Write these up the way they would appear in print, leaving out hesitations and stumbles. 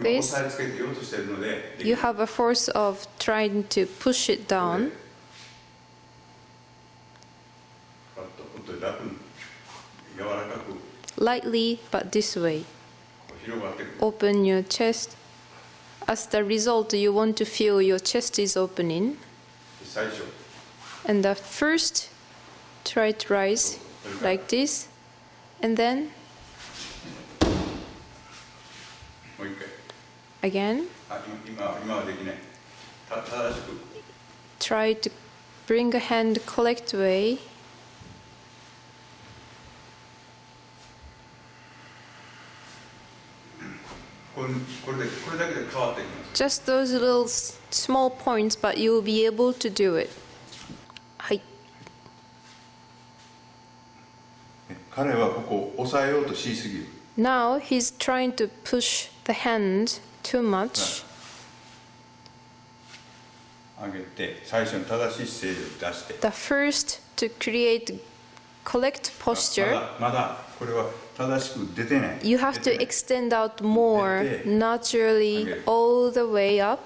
this, you have a force of trying to push it down. Lightly, but this way. Open your chest. As the result, you want to feel your chest is opening. And the first, try to rise like this. And then again. Try to bring a hand correct way. Just those little small points, but you will be able to do it. Hai. Now he's trying to push the hand too much. The first to create correct posture, you have to extend out more naturally all the way up.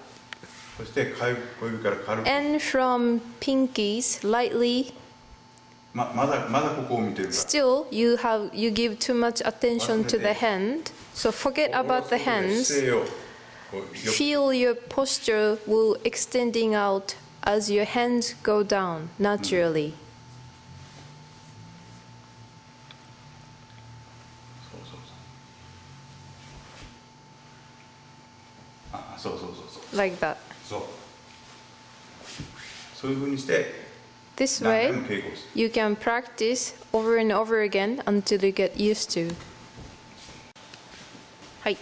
And from pinkies, lightly. Still, you give too much attention to the hand. So forget about the hands. Feel your posture will extending out as your hands go down naturally. Like that. This way, you can practice over and over again until you get used to. Hai.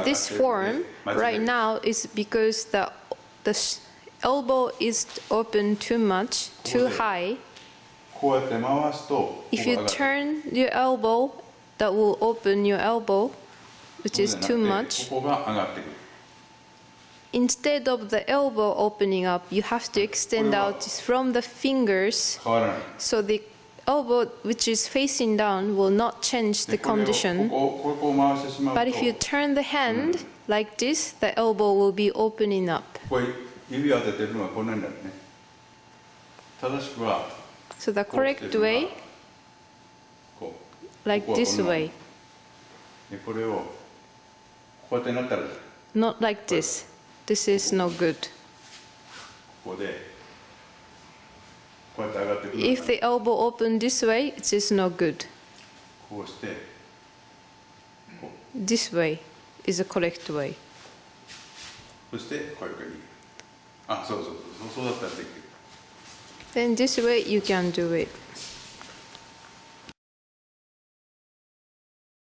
This form right now is because the elbow is open too much, too high. If you turn your elbow, that will open your elbow, which is too much. Instead of the elbow opening up, you have to extend out from the fingers, so the elbow which is facing down will not change the condition. But if you turn the hand like this, the elbow will be opening up. So the correct way, like this way. Not like this. This is no good. If the elbow open this way, it is no good. This way is the correct way. Then this way you can do it.